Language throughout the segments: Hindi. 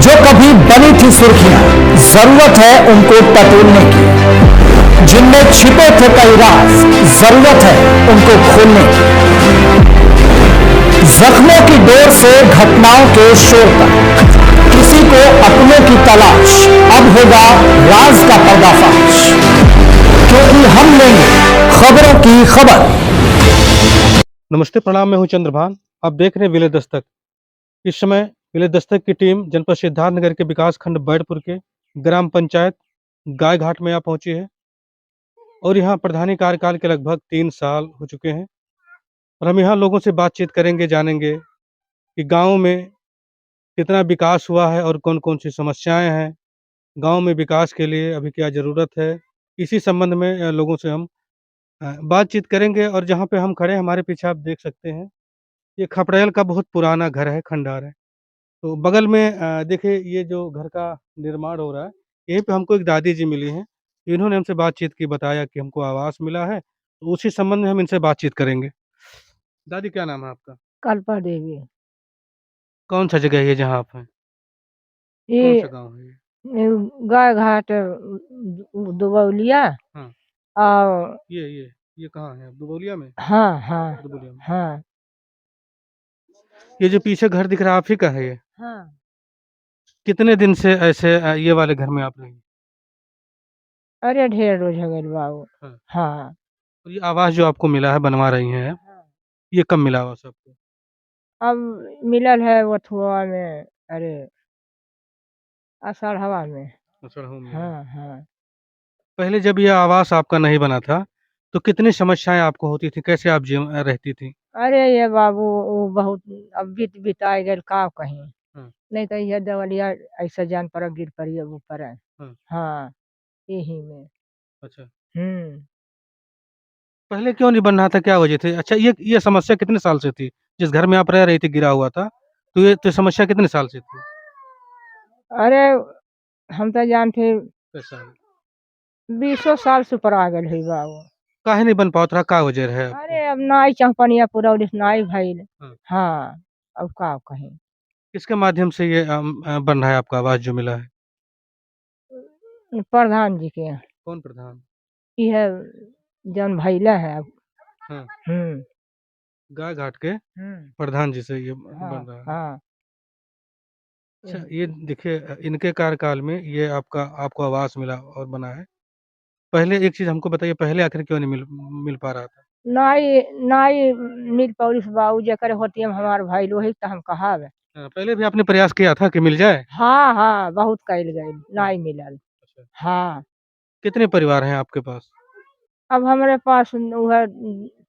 जो कभी बनी थी सुर्खियां, जरूरत है उनको टटोलने की। जिनमें छिपे थे कई राज, जरूरत है उनको खोलने की। जख्मों की डोर से घटनाओं के शोर तक, किसी को अपनों की तलाश, अब होगा राज का पर्दाफाश। क्योंकि हम लेंगे खबरों की खबर। नमस्ते, प्रणाम। मैं हूं चंद्रभान। आप देख रहे हैं विलेज दस्तक। इस समय विलेज दस्तक की टीम जनपद सिद्धार्थनगर के विकास खंड बैडपुर के ग्राम पंचायत गाय घाट में यहाँ पहुंची है और यहाँ प्रधानी कार्यकाल के लगभग 3 साल हो चुके हैं और हम यहाँ लोगों से बातचीत करेंगे, जानेंगे कि गांव में कितना विकास हुआ है और कौन कौन सी समस्याएं हैं, गांव में विकास के लिए अभी क्या ज़रूरत है। इसी संबंध में लोगों से हम बातचीत करेंगे। और जहाँ पे हम खड़े हैं, हमारे पीछे आप देख सकते हैं, ये खपड़ेल का बहुत पुराना घर है, खंडहर है। तो बगल में देखिए, ये जो घर का निर्माण हो रहा है, यहीं पे हमको एक दादी जी मिली हैं। इन्होंने हमसे बातचीत की, बताया कि हमको आवास मिला है, तो उसी संबंध में हम इनसे बातचीत करेंगे। दादी, क्या नाम है आपका? कल्पा देवी। कौन सा जगह है ये जहाँ आप हैं? कौन सा ये गाँव है ये? ये गाय घाट दुबौलिया। हाँ, और ये कहाँ है? दुबौलिया में? हाँ हाँ दुबौलिया में। हाँ ये जो पीछे घर दिख रहा है, आप ही का है ये? हाँ। कितने दिन से ऐसे ये वाले घर में आप रही? अरे ढेर रोज हो गए बाबू। हाँ। हाँ और ये आवास जो आपको मिला है, बनवा रही हैं, हाँ। ये कब मिला आवास आपको? अब मिलल है वथुआ में। अरे आषाढ़वा में। अषाढ़ में मिला है। हाँ हाँ। पहले जब ये आवास आपका नहीं बना था, तो कितनी समस्याएँ आपको होती थी? कैसे आप रहती थी? अरे ये बाबू वो बहुत अब बिताए गए का कहीं। हाँ, नहीं तो यह दवलिया ऐसा जान पर गिर पड़ी अब ऊपर है। हाँ, हाँ यही में। अच्छा। हम्म। पहले क्यों नहीं बन रहा था, क्या वजह थी? अच्छा, ये समस्या कितने साल से थी? जिस घर में आप रह रही थी गिरा हुआ था, तो ये समस्या कितने साल से थी? अरे हम तो जानते कैसा है? 20 साल से ऊपर आ गए है बाबू। काहे नहीं बन पाता रहा, का वजह है आपको? अरे अब नाई चौपनिया पूरा उलिस नाई भइल। हाँ, हाँ। अब का कहीं। किसके माध्यम से ये बन रहा है आपका आवास जो मिला है? प्रधान जी के कौन प्रधान? यह जौन भइला है अब। हाँ, हम्म गाय घाट के हम्म। प्रधान जी से ये हाँ बन रहा है। हाँ। अच्छा, ये देखिए, इनके कार्यकाल में ये आपको आवास मिला और बना है। पहले एक चीज़ हमको बताइए, पहले आखिर क्यों नहीं मिल पा रहा था? नाई नाई मिल पौलिस बाबू जकर होती हम हमार भाई वही तो हम कहा। पहले भी आपने प्रयास किया था कि मिल जाए? हाँ हाँ बहुत कैल गए हाँ, नाई मिलल। अच्छा। हाँ। कितने परिवार हैं आपके पास? अब हमारे पास वह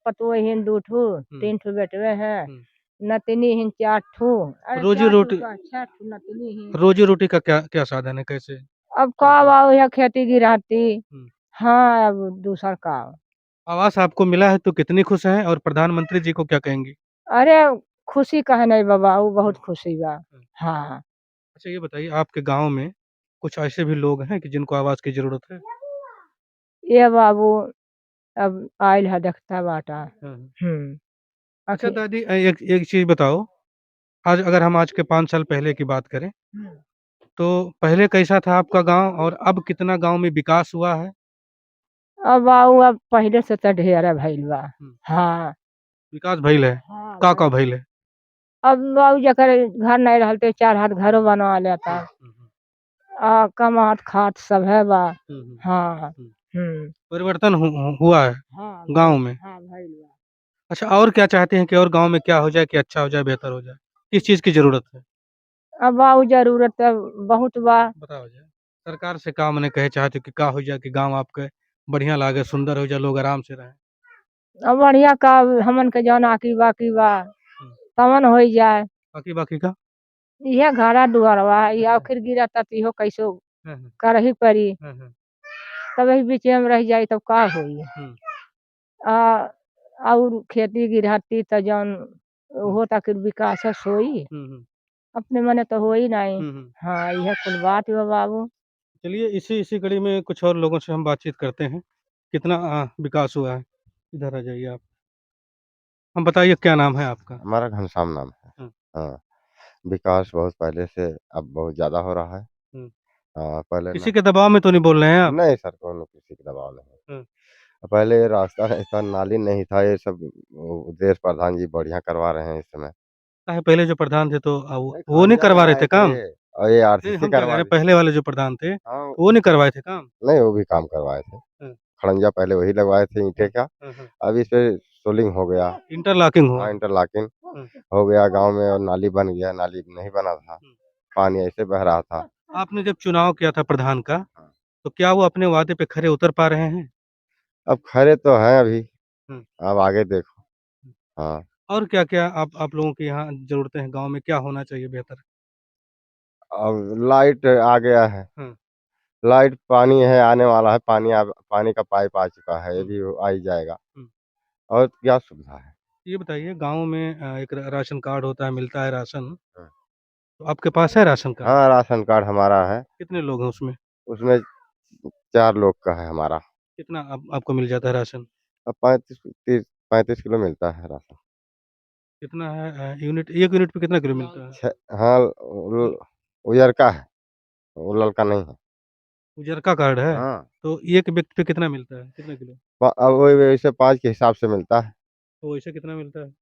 पतोह हिन 2 ठू हुँ, 3 ठू बेटवे हैं। हुँ। नतनी हिन 4 ठू। अरे 4 ठू रोज़ी-रोटी का 6 ठू नतनी हिन। रोज़ी-रोटी का क्या क्या साधन है? कैसे अब का चलता है? बाबू यह खेती गिराती। हुँ। हाँ अब दूसर का। आवास आपको मिला है तो कितनी खुश हैं और प्रधानमंत्री जी को क्या कहेंगी? अरे खुशी कहे नहीं बाबा वो हुँ, बहुत खुशी बा। हुँ। हाँ। अच्छा, ये बताइए, आपके गाँव में कुछ ऐसे भी लोग हैं कि जिनको आवास की ज़रूरत है? ये बाबू अब आयल है देखता बाटा। हाँ, हाँ। हम्म। अच्छा आखिर। दादी, एक एक चीज़ बताओ, आज के 5 साल पहले की बात करें, हम्म। तो पहले कैसा था आपका गाँव और अब कितना गाँव में विकास हुआ है? अब बाबू अब पहले से तो ढेर भइल बा। हुँ, हाँ विकास भइल है? हाँ का भइल। भइल है? अब बाबू जकर घर नहीं रहल तो 4 हाथ घरो बनवा लेता। हुँ, हुँ, हुँ। कमात खात सब है बा। हुँ, हुँ, हाँ। हुँ। हम्म। परिवर्तन हुआ है हाँ गाँव भइल। में। हाँ भइल बा। अच्छा, और क्या चाहते हैं कि और गाँव में क्या हो जाए कि अच्छा हो जाए, बेहतर हो जाए? किस चीज़ की ज़रूरत है? अब बाबू जरूरत तो बहुत बा। बताओ जा। सरकार से का मने कहे चाहते हो कि का हो जाए कि गाँव आपके बढ़िया लागे, सुंदर हो जाए, लोग आराम से रहें? अब बढ़िया का हमन के जौन आकी बाकी बा हुँ। तमन हो जाए। बाकी का? यह घरा दुआरवा या अच्छा। फिर गिरता तो इहो कैसो हाँ, हाँ। करही पड़ी। हाँ, हाँ। तब ही बीच में रह जाई तब का होई। हुँ, आ और खेती गिरहती तो जौन हुँ। हो तक विकास होई। हुँ, हुँ। अपने मने तो हो ही नहीं। हुँ, हुँ। हाँ यह कुल बात बा बाबू। चलिए, इसी इसी कड़ी में कुछ और लोगों से हम बातचीत करते हैं, कितना विकास हुआ है। इधर आ जाइए आप। हम बताइए, क्या नाम है आपका? हमारा घनश्याम नाम है। हाँ। हाँ, विकास बहुत पहले से अब बहुत ज़्यादा हो रहा है। हम्म। पहले किसी के दबाव में तो नहीं बोल रहे हैं आप? नहीं सर, कोनो किसी का दबाव नहीं। हम्म। पहले ये रास्ता नहीं था, नाली नहीं था, ये सब देश प्रधान जी बढ़िया करवा रहे हैं इस समय। काहे पहले जो प्रधान थे तो नहीं, वो नहीं खड़ंजा करवा रहे बनाए थे काम? थे और ये नहीं, आरसीसी हम क्या कह करवा रहे हैं, दी। पहले वाले जो प्रधान थे हाँ, वो नहीं करवाए थे काम? नहीं वो भी काम करवाए थे। हम्म। खड़ंजा पहले वही लगवाए थे ईंटे का। हम्म। अब इस पे सोलिंग हो गया। इंटरलॉकिंग हुआ। हाँ, इंटरलॉकिंग हम्म। हो गया गाँव में और नाली बन गया। नाली नहीं बना था, पानी ऐसे बह रहा था। आपने जब चुनाव किया था प्रधान का, हाँ। तो क्या वो अपने वादे पे खरे उतर पा रहे हैं? अब खरे तो हैं अभी, हम्म। अब आगे देखो। हाँ, और क्या-क्या आप लोगों के यहाँ ज़रूरतें हैं, गाँव में क्या होना चाहिए बेहतर? अब लाइट आ गया है। हुँ। लाइट, पानी है आने वाला है, पानी का पाइप आ चुका है, ये हुँ। भी आ ही जाएगा। हुँ। और क्या सुविधा है? ये बताइए, गाँव में एक राशन कार्ड होता है, मिलता है राशन, हाँ। तो आपके पास है राशन कार्ड? हाँ, राशन कार्ड हमारा है। कितने लोग हैं उसमें? उसमें 4 लोग का है हमारा। कितना आपको मिल जाता है राशन? अब 35 किलो मिलता है राशन। कितना है यूनिट, 1 यूनिट पे कितना किलो मिलता है? हाँ, उजरका है, वो ललका नहीं है। उजरका कार्ड है, हाँ, तो एक व्यक्ति पे कितना मिलता है? कितना किलो? अब वही वैसे 5 के हिसाब से मिलता है। तो वैसे कितना मिलता है?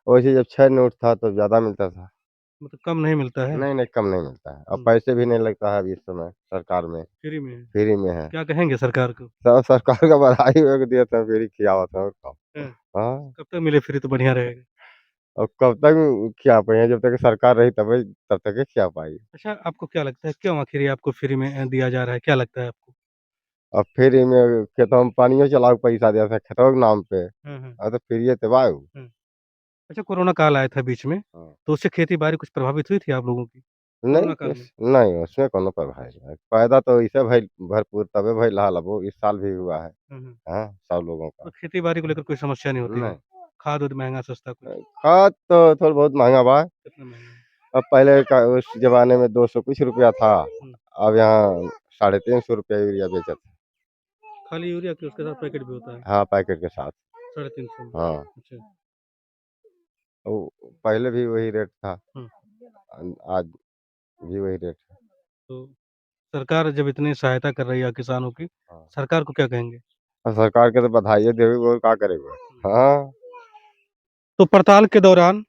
वैसे जब 6 नोट था तो ज़्यादा मिलता था। मतलब कम नहीं मिलता है? नहीं, नहीं, कम नहीं मिलता है। अब हुँ। पैसे भी नहीं लगता है अभी इस समय सरकार में, फ्री में है। फ्री में है। क्या कहेंगे सरकार को? सब सरकार का बधाई हो के दिया था, फ्री खियावत है और का। हाँ, हाँ, कब तक मिले फ्री तो बढ़िया रहेगा। अब कब तक खिया पाएँगे, जब तक सरकार रही तब तक ही खिया पाएगी। अच्छा, आपको क्या लगता है क्यों आखिर ये आपको फ्री में दिया जा रहा है? क्या लगता है आपको? अब फ्री में खेतों में पानियो चलाओ पैसा देते हैं खेतों के नाम पे। हुँ, हुँ, तो फ्रीये तो बा उ। हुँ। अच्छा, कोरोना काल आया था बीच में, हाँ। तो उससे खेती-बाड़ी कुछ प्रभावित हुई थी आप लोगों की? कोरोना काल में? नहीं, उसमें कोनो प्रभाव नहीं। पैदा तो ऐसे भइल भरपूर तबे भइल हल, अब वो इस साल भी हुआ है। हुँ, हुँ। हाँ, सब लोगों तो का। खेती-बाड़ी को लेकर कोई समस्या नहीं होती है? नहीं, खाद-वाद महँगा सस्ता कुछ? खाद तो थोड़ा बहुत महँगा बा। कितना महँगा है? अब पहले का उस ज़माने में 200 कुछ रुपया था, हुँ। अब यहाँ 350 रुपया यूरिया बेचत है। खाली यूरिया कि उसके साथ पैकेट भी होता है? हाँ, पैकेट के साथ। 350 में? हाँ, अच्छा। वो पहले भी वही रेट था, हुँ। आज भी वही रेट है। तो सरकार जब इतनी सहायता कर रही है किसानों की, हाँ, सरकार को क्या कहेंगे? और सरकार के तो बधाइयाँ देवे और का करेगा। हुँ। हाँ, तो पड़ताल के दौरान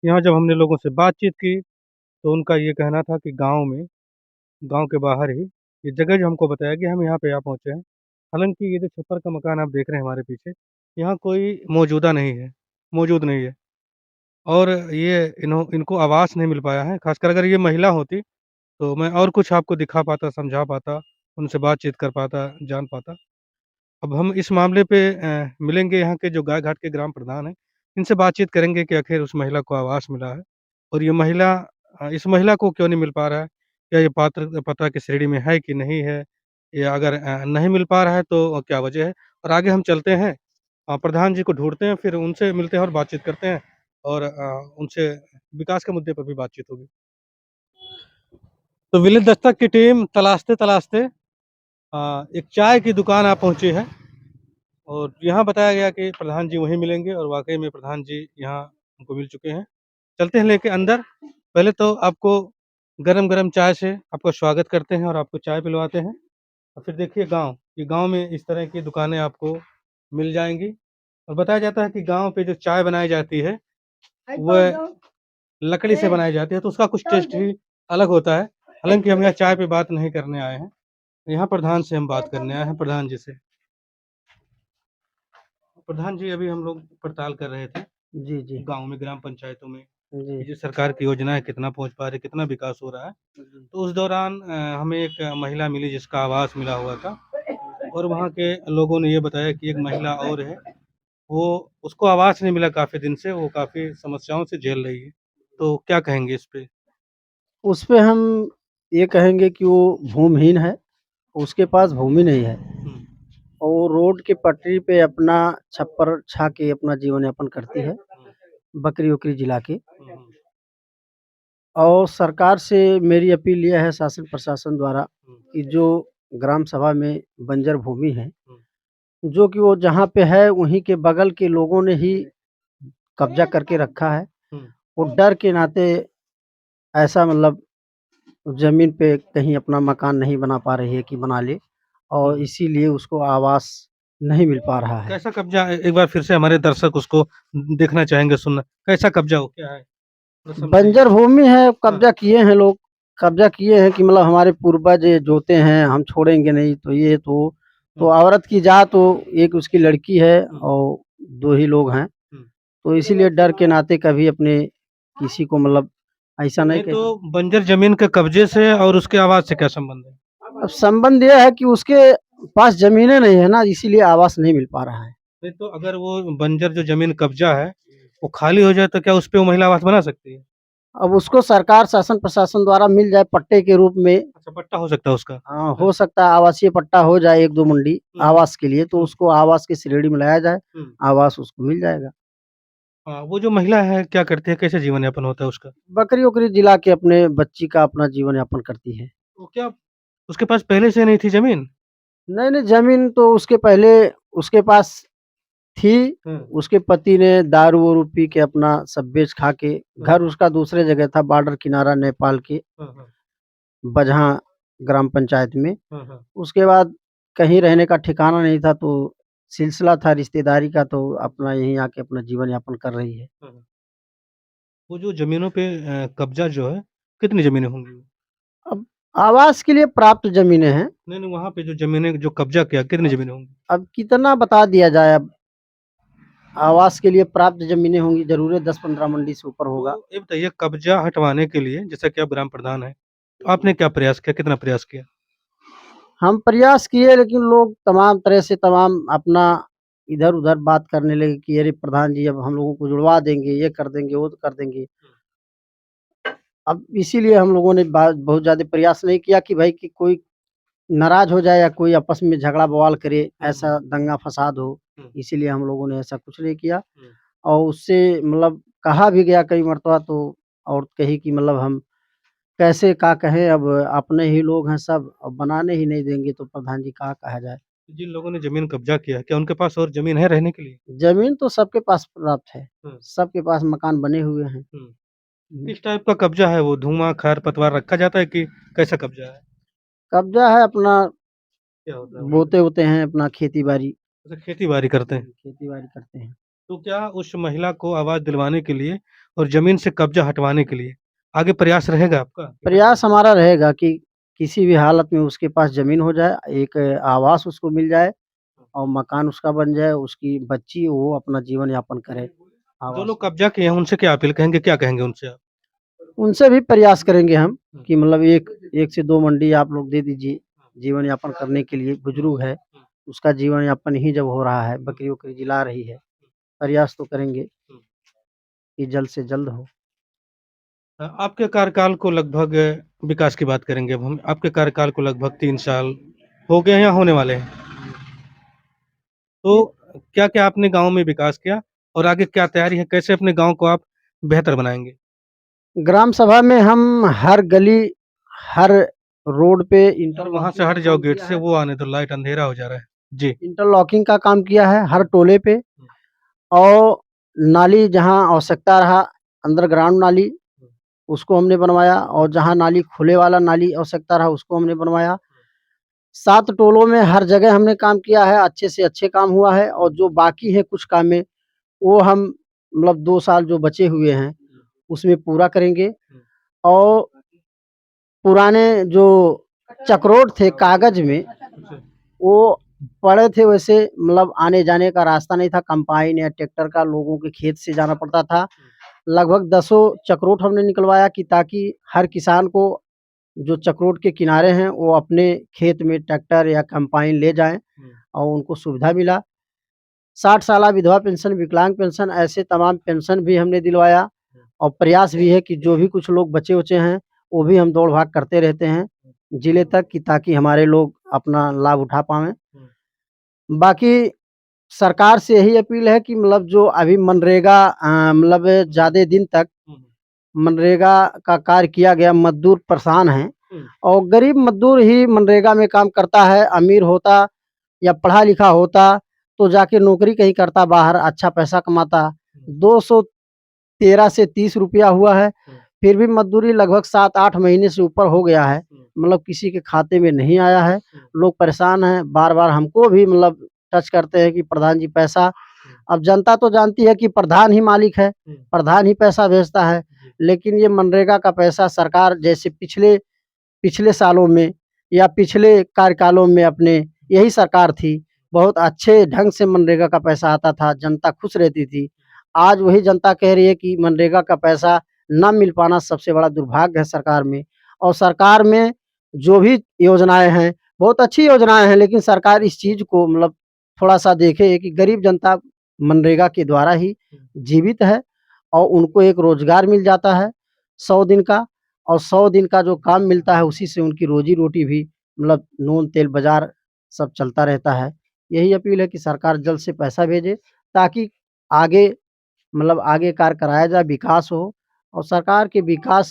यहाँ जब हमने लोगों से बातचीत की, तो उनका ये कहना था कि गाँव के बाहर ही ये जगह जो हमको बताया कि हम यहाँ पे आ पहुँचे हैं। हालाँकि ये जो छप्पर का मकान आप देख रहे हैं हमारे पीछे, यहाँ कोई मौजूद नहीं है और ये इनको आवास नहीं मिल पाया है। ख़ासकर अगर ये महिला होती, तो मैं और कुछ आपको दिखा पाता, समझा पाता, उनसे बातचीत कर पाता, जान पाता। अब हम इस मामले पे मिलेंगे यहाँ के जो गाय-घाट के ग्राम प्रधान हैं, इनसे बातचीत करेंगे कि आखिर उस महिला को आवास मिला है और ये महिला इस महिला को क्यों नहीं मिल पा रहा है? क्या ये पात्रता की श्रेणी में है कि नहीं है? या अगर नहीं मिल पा रहा है तो क्या वजह है? और आगे हम चलते हैं, प्रधान जी को ढूँढते हैं, फिर उनसे मिलते हैं और बातचीत करते हैं और उनसे विकास के मुद्दे पर भी बातचीत होगी। तो विलेज दस्तक की टीम तलाशते-तलाशते एक चाय की दुकान आ पहुँची है और यहाँ बताया गया कि प्रधान जी वहीं मिलेंगे और वाक़ई में प्रधान जी यहाँ हमको मिल चुके हैं। चलते हैं लेके अंदर, पहले तो आपको गरम-गरम चाय से आपका स्वागत करते हैं और आपको चाय पिलवाते हैं और फिर देखिए ये गाँव में इस तरह की दुकानें आपको मिल जाएँगी और बताया जाता है कि गाँव पे जो चाय बनाई जाती है, वह लकड़ी से बनाई जाती है, तो उसका कुछ टेस्ट ही अलग होता है। हालाँकि हम यहाँ चाय पे बात नहीं करने आए हैं, यहाँ प्रधान से हम बात करने आए हैं, प्रधान जी से। प्रधान जी, अभी हम लोग पड़ताल कर रहे थे जी, जी। गाँव में, ग्राम पंचायतों में, जी। कि जो सरकार की योजना है कितना पहुँच पा रही है, कितना विकास हो रहा है। तो उस दौरान हमें एक महिला मिली जिसका आवास मिला हुआ था और वहाँ के लोगों ने ये बताया कि एक महिला और है, वो उसको आवास नहीं मिला काफ़ी दिन से, वो काफ़ी समस्याओं से झेल रही है। तो क्या कहेंगे इस पे? उसपे हम ये कहेंगे कि वो भूमिहीन है, उसके पास भूमि नहीं है हुँ, और वो रोड की पटरी पे अपना छप्पर छा के अपना जीवन यापन करती है, हुँ, बकरी-वकरी जिला के। हुँ, हुँ, और सरकार से मेरी अपील ये है शासन प्रशासन द्वारा हुँ, कि जो ग्राम सभा में बंजर भूमि है, हुँ, जो कि वो जहाँ पे है वहीं के बगल के लोगों ने ही कब्ज़ा करके रखा है। हुँ, वो डर के नाते ऐसा मतलब ज़मीन पे कहीं अपना मकान नहीं बना पा रही है कि बना ले, और इसीलिए उसको आवास नहीं मिल पा रहा है। कैसा कब्जा एक बार फिर से हमारे दर्शक उसको देखना चाहेंगे, सुनना कैसा कब्जा हो क्या है? थोड़ा समझाइए। बंजर भूमि है, कब्जा किए हैं लोग, कब्जा किए हैं कि मतलब हमारे पूर्वज ये जोते हैं, हम छोड़ेंगे नहीं, तो ये तो औरत की जात तो एक उसकी लड़की है और 2 ही लोग हैं, तो इसीलिए डर के नाते कभी अपने किसी को मतलब ऐसा नहीं नहीं कह तो बंजर जमीन के कब्जे से और उसके आवाज से क्या संबंध है? अब संबंध ये है कि उसके पास ज़मीनें नहीं है ना, इसीलिए आवास नहीं मिल पा रहा है। नहीं तो अगर वो बंजर जो जमीन कब्जा है वो खाली हो जाए तो क्या उस पे वो महिला आवास बना सकती है? अब उसको सरकार शासन प्रशासन द्वारा मिल जाए पट्टे के रूप में, अच्छा, पट्टा हो सकता है उसका? हो सकता है आवासीय पट्टा हो जाए 1-2 मंडी आवास के लिए, तो हम्म, उसको आवास की श्रेणी में लाया जाए, हम्म। आवास उसको मिल जाएगा। हाँ, वो जो महिला है क्या करती है, कैसे जीवन यापन होता है उसका? बकरी-वकरी जिला के अपने बच्ची का अपना जीवन यापन करती है। वो क्या उसके पास पहले से नहीं थी जमीन? नहीं, नहीं ज़मीन तो उसके पहले उसके पास थी, उसके पति ने दारू-वारू पी के अपना सब बेच खा के, घर उसका दूसरे जगह था, बॉर्डर किनारा नेपाल के बझा ग्राम पंचायत में। उसके बाद कहीं रहने का ठिकाना नहीं था, तो सिलसिला था रिश्तेदारी का, तो अपना यहीं आके अपना जीवन यापन कर रही है। वो जो जमीनों पे कब्जा जो है, कितनी जमीनें होंगी? अब आवास के लिए प्राप्त ज़मीनें हैं, नहीं, नहीं, वहाँ पे जो जमीनें जो कब्जा किया कितनी जमीनें होंगी? अब कितना बता दिया जाए अब, आवास के लिए प्राप्त ज़मीनें होंगी, ज़रूर है 10-15 मंडी से ऊपर होगा। तो ये बताइए कब्जा हटवाने के लिए जैसा कि आप ग्राम प्रधान हैं, तो आपने क्या प्रयास किया, कितना प्रयास किया? हम प्रयास किए लेकिन लोग तमाम तरह से तमाम अपना इधर-उधर बात करने लगे कि अरे प्रधान जी अब हम लोगों को जुड़वा देंगे, ये कर देंगे, वो कर देंगे। अब इसीलिए हम लोगों ने बहुत ज़्यादा प्रयास नहीं किया कि भाई कि कोई नाराज़ हो जाए या कोई आपस में झगड़ा बवाल करे, ऐसा दंगा-फ़साद हो, इसीलिए हम लोगों ने ऐसा कुछ नहीं किया। और उससे मतलब कहा भी गया कई मर्तबा, तो औरत कही कि मतलब हम कैसे क्या कहें, अब अपने ही लोग हैं सब, अब बनाने ही नहीं देंगे तो प्रधान जी क्या कहा जाए। जिन लोगों ने जमीन कब्जा किया, क्या उनके पास और जमीन है रहने के लिए? ज़मीन तो सबके पास प्राप्त है, हुँ, सबके पास मकान बने हुए हैं। हुँ। किस टाइप का कब्जा है वो? धुआँ, खर-पतवार रखा जाता है कि कैसा कब्जा है? कब्ज़ा है अपना, क्या होता है वो? बोते-वोते हैं अपना खेती-बाड़ी, अच्छा, खेती-बाड़ी करते हैं। खेती-बाड़ी करते हैं। तो क्या उस महिला को आवाज़ दिलवाने के लिए और ज़मीन से कब्ज़ा हटवाने के लिए आगे प्रयास रहेगा आपका? प्रयास हमारा रहेगा कि किसी भी हालत में उसके पास ज़मीन हो जाए, एक आवास उसको मिल जाए और मकान उसका बन जाए, उसकी बच्ची वो अपना जीवन यापन करे जो आवास लोग में। कब्ज़ा किए हैं उनसे क्या अपील कहेंगे, क्या कहेंगे उनसे आप? उनसे भी प्रयास करेंगे हम कि मतलब 1 से 2 मंडी आप लोग दे दीजिए, जीवन यापन करने के लिए बुजुर्ग है, उसका जीवन यापन ही जब हो रहा है, बकरी-वकरी जिला रही है, प्रयास तो करेंगे कि जल्द से जल्द हो। आपके कार्यकाल को लगभग विकास की बात करेंगे अब हम। आपके कार्यकाल को लगभग 3 साल हो गए हैं या होने वाले हैं। तो क्या-क्या आपने गाँव में विकास किया और आगे क्या तैयारी है? कैसे अपने गाँव को आप बेहतर बनाएँगे? ग्राम सभा में हम हर गली, हर रोड पे यार वहाँ से हट जाओ गेट से, वो आने दो, लाइट अंधेरा हो जा रहा है। जी। इंटरलॉकिंग का काम किया है हर टोले पे, और नाली जहाँ आवश्यकता रहा, अंडरग्राउंड नाली उसको हमने बनवाया, और जहाँ नाली खुले वाला नाली आवश्यकता रहा उसको हमने बनवाया। 7 टोलों में हर जगह हमने काम किया है, अच्छे से अच्छे काम हुआ है, और जो बाकी है कुछ कामें वो हम मतलब 2 साल जो बचे हुए हैं उसमें पूरा करेंगे। और पुराने जो चक्रोट थे कागज़ में, वो पड़े थे वैसे, मतलब आने-जाने का रास्ता नहीं था, कंपाइन या ट्रैक्टर का लोगों के खेत से जाना पड़ता था। लगभग दसों चक्रोट हमने निकलवाया कि ताकि हर किसान को जो चक्रोट के किनारे हैं वो अपने खेत में ट्रैक्टर या कंपाइन ले जाएँ और उनको सुविधा मिला। 60 साला विधवा पेंशन, विकलांग पेंशन, ऐसे तमाम पेंशन भी हमने दिलवाया, और प्रयास भी है कि जो भी कुछ लोग बचे-वचे हैं, वो भी हम दौड़-भाग करते रहते हैं जिले तक कि ताकि हमारे लोग अपना लाभ उठा पाएँ। बाकी सरकार से यही अपील है कि मतलब जो अभी मनरेगा मतलब ज़्यादा दिन तक मनरेगा का कार्य किया गया, मज़दूर परेशान हैं, और गरीब मज़दूर ही मनरेगा में काम करता है, अमीर होता या पढ़ा-लिखा होता तो जाके नौकरी कहीं करता बाहर, अच्छा पैसा कमाता। 213 से 30 रुपया हुआ है, फिर भी मजदूरी लगभग 7-8 महीने से ऊपर हो गया है, मतलब किसी के खाते में नहीं आया है। लोग परेशान हैं, बार-बार हमको भी मतलब टच करते हैं कि प्रधान जी पैसा। अब जनता तो जानती है कि प्रधान ही मालिक है, प्रधान ही पैसा भेजता है, लेकिन ये मनरेगा का पैसा सरकार जैसे पिछले पिछले सालों में या पिछले कार्यकालों में अपने यही सरकार थी, बहुत अच्छे ढंग से मनरेगा का पैसा आता था, जनता खुश रहती थी। आज वही जनता कह रही है कि मनरेगा का पैसा ना मिल पाना सबसे बड़ा दुर्भाग्य है सरकार में। और सरकार में जो भी योजनाएँ हैं, बहुत अच्छी योजनाएँ हैं, लेकिन सरकार इस चीज़ को मतलब थोड़ा-सा देखे कि गरीब जनता मनरेगा के द्वारा ही जीवित है और उनको एक रोज़गार मिल जाता है 100 दिन का, और 100 दिन का जो काम मिलता है उसी से उनकी रोज़ी-रोटी भी मतलब नून, तेल, बाज़ार सब चलता रहता है। यही अपील है कि सरकार जल्द से पैसा भेजे ताकि आगे मतलब आगे कार्य कराया जाए, विकास हो। और सरकार के विकास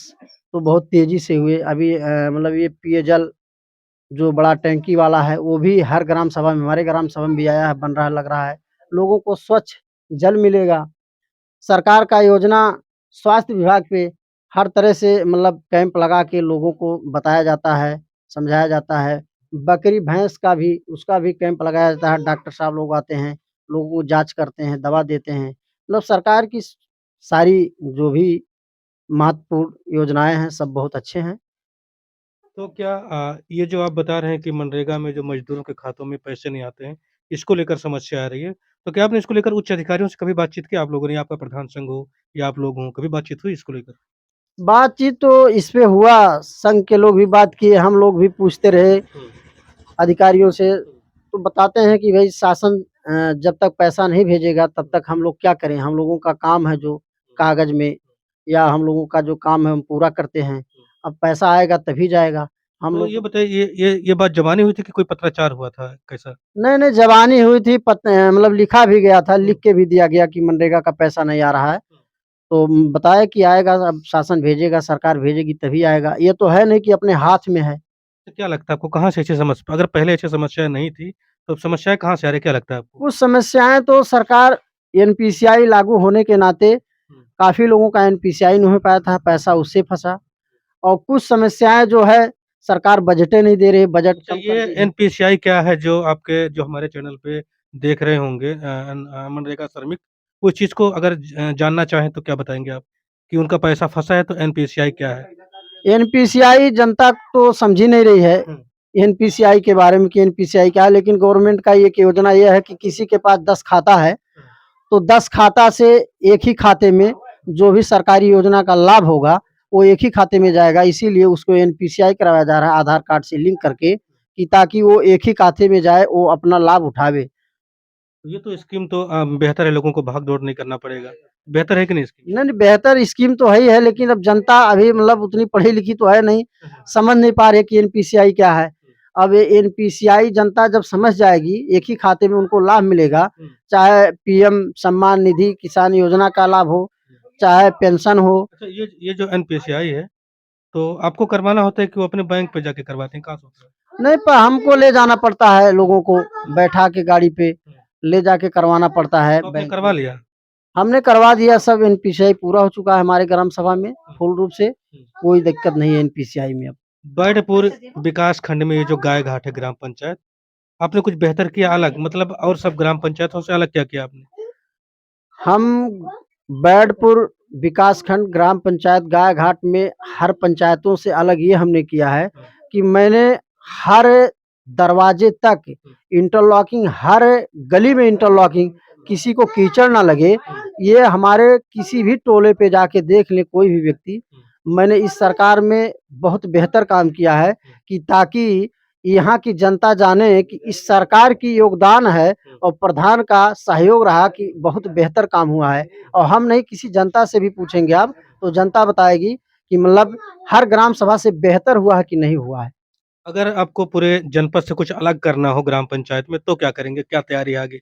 तो बहुत तेज़ी से हुए। अभी मतलब ये पेयजल जो बड़ा टंकी वाला है, वो भी हर ग्राम सभा में हमारे ग्राम सभा में भी आया है, बन रहा है, लग रहा है। लोगों को स्वच्छ जल मिलेगा। सरकार का योजना स्वास्थ्य विभाग पे हर तरह से मतलब कैंप लगा के लोगों को बताया जाता है, समझाया जाता है। बकरी भैंस का भी उसका भी कैंप लगाया जाता है, डॉक्टर साहब लोग आते हैं, लोगों को जाँच करते हैं, दवा देते हैं। मतलब सरकार की सारी जो भी महत्वपूर्ण योजनाएँ हैं, सब बहुत अच्छे हैं। तो क्या ये जो आप बता रहे हैं कि मनरेगा में जो मज़दूरों के खातों में पैसे नहीं आते हैं, इसको लेकर समस्या आ रही है। तो क्या आपने इसको लेकर उच्च अधिकारियों से कभी बातचीत की आप लोगों ने, या आपका प्रधान संघ हो या आप लोग हों, कभी बातचीत हुई इसको लेकर? बातचीत तो इस पे हुआ, संघ के लोग भी बात किए, हम लोग भी पूछते रहे अधिकारियों से, तो बताते हैं कि भई शासन जब तक पैसा नहीं भेजेगा तब तक हम लोग क्या करें? हम लोगों का काम है जो कागज़ में या हम लोगों का जो काम है हम पूरा करते हैं। अब पैसा आएगा तभी जाएगा। हम तो ये लोग बताइए, ये बात ज़बानी हुई थी कि कोई पत्राचार हुआ था, कैसा? नहीं, नहीं ज़बानी हुई थी, मतलब लिखा भी गया था, लिख के भी दिया गया कि मनरेगा का पैसा नहीं आ रहा है। तो बताया कि आएगा, अब शासन भेजेगा, सरकार भेजेगी तभी आएगा। ये तो है नहीं कि अपने हाथ में है। तो क्या लगता है आपको, कहाँ से ऐसी अगर पहले ऐसी समस्याएँ नहीं थी, तो अब समस्याएँ कहाँ से आ रही है, क्या लगता है आपको? कुछ समस्याएँ तो सरकार एनपीसीआई लागू होने के नाते काफ़ी लोगों का एनपीसीआई नहीं हो पाया था, पैसा उससे फँसा। और कुछ समस्याएँ जो है सरकार बजटें नहीं दे रही, बजट अच्छा, कम कर ये दी है। एनपीसीआई क्या है जो आपके जो हमारे चैनल पे देख रहे होंगे, मनरेगा श्रमिक, उस चीज़ को अगर जानना चाहें तो क्या बताएँगे आप? कि उनका पैसा फँसा है तो एनपीसीआई क्या है? एनपीसीआई जनता तो समझ ही नहीं रही है हुँ। एनपीसीआई के बारे में कि एनपीसीआई क्या है, लेकिन गवर्नमेंट का एक योजना ये है कि किसी के पास 10 खाता है, तो 10 खाता से एक ही खाते में जो भी सरकारी योजना का लाभ होगा, वो एक ही खाते में जाएगा। इसीलिए उसको एनपीसीआई कराया जा रहा है आधार कार्ड से लिंक करके कि ताकि वो एक ही खाते में जाए, वो अपना लाभ उठावे। ये तो स्कीम तो बेहतर है, लोगों को भाग-दौड़ नहीं करना पड़ेगा। बेहतर है कि नहीं स्कीम? नहीं, नहीं बेहतर स्कीम तो है ही है, लेकिन अब जनता अभी मतलब उतनी पढ़ी-लिखी तो है नहीं, समझ नहीं पा रही कि एनपीसीआई क्या है। अब ये एनपीसीआई जनता जब समझ जाएगी, एक ही खाते में उनको लाभ मिलेगा, चाहे पीएम सम्मान निधि किसान योजना का लाभ हो, चाहे पेंशन हो। अच्छा, ये जो एनपीसीआई है, तो आपको करवाना होता है कि वो अपने बैंक पे जाके करवाते हैं, कहाँ से होता है? नहीं, पर हमको ले जाना पड़ता है लोगों को, बैठा के गाड़ी पे ले जाके करवाना पड़ता है तो आपने बैंक करवा में। लिया? हमने करवा दिया, सब एनपीसीआई पूरा हो चुका है हमारे ग्राम सभा में, पूर्ण रूप से, कोई दिक्कत नहीं है एनपीसीआई में अब। बैडपुर विकास खंड में ये जो गाय घाट है ग्राम पंचायत, आपने कुछ बेहतर किया अलग, मतलब और सब ग्राम पंचायतों से अलग क्या किया आपने? हम बैडपुर विकासखंड ग्राम पंचायत गाय घाट में हर पंचायतों से अलग ये हमने किया है कि मैंने हर दरवाजे तक इंटरलॉकिंग, हर गली में इंटरलॉकिंग, किसी को कीचड़ ना लगे। ये हमारे किसी भी टोले पे जाके देख ले कोई भी व्यक्ति, मैंने इस सरकार में बहुत बेहतर काम किया है कि ताकि यहाँ की जनता जाने कि इस सरकार की योगदान है और प्रधान का सहयोग रहा कि बहुत बेहतर काम हुआ है। और हम नहीं, किसी जनता से भी पूछेंगे आप, तो जनता बताएगी कि मतलब हर ग्राम सभा से बेहतर हुआ है कि नहीं हुआ है। अगर आपको पूरे जनपद से कुछ अलग करना हो ग्राम पंचायत में, तो क्या करेंगे? क्या तैयारी है आगे?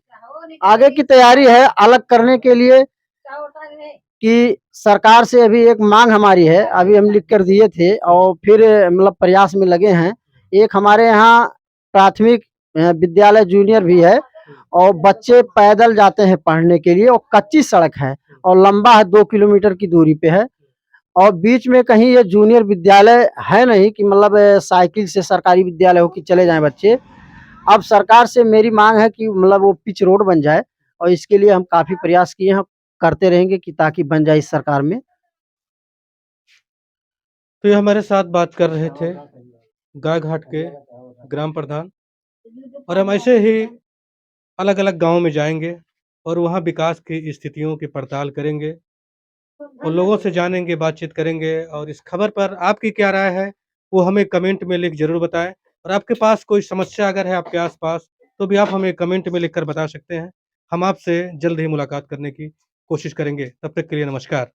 आगे की तैयारी है अलग करने के लिए कि सरकार से अभी एक मांग हमारी है, अभी हम लिख कर दिए थे और फिर मतलब प्रयास में लगे हैं। एक हमारे यहाँ प्राथमिक विद्यालय जूनियर भी है और बच्चे पैदल जाते हैं पढ़ने के लिए, और कच्ची सड़क है और लंबा है, 2 किलोमीटर की दूरी पे है। और बीच में कहीं ये जूनियर विद्यालय है नहीं कि मतलब साइकिल से सरकारी विद्यालय हो कि चले जाएं बच्चे। अब सरकार से मेरी मांग है कि मतलब वो पिच रोड बन जाए और इसके लिए हम काफ़ी प्रयास किए हैं, करते रहेंगे कि ताकि बन जाए इस सरकार में। तो ये हमारे साथ बात कर रहे थे गाय घाट के ग्राम प्रधान, और हम ऐसे ही अलग-अलग गाँव में जाएँगे और वहाँ विकास की स्थितियों की पड़ताल करेंगे और लोगों से जानेंगे, बातचीत करेंगे, और इस खबर पर आपकी क्या राय है, वो हमें कमेंट में लिख ज़रूर बताएँ। और आपके पास कोई समस्या अगर है आपके आस-पास, तो भी आप हमें कमेंट में लिखकर बता सकते हैं। हम आपसे जल्द ही मुलाकात करने की कोशिश करेंगे। तब तक के लिए नमस्कार।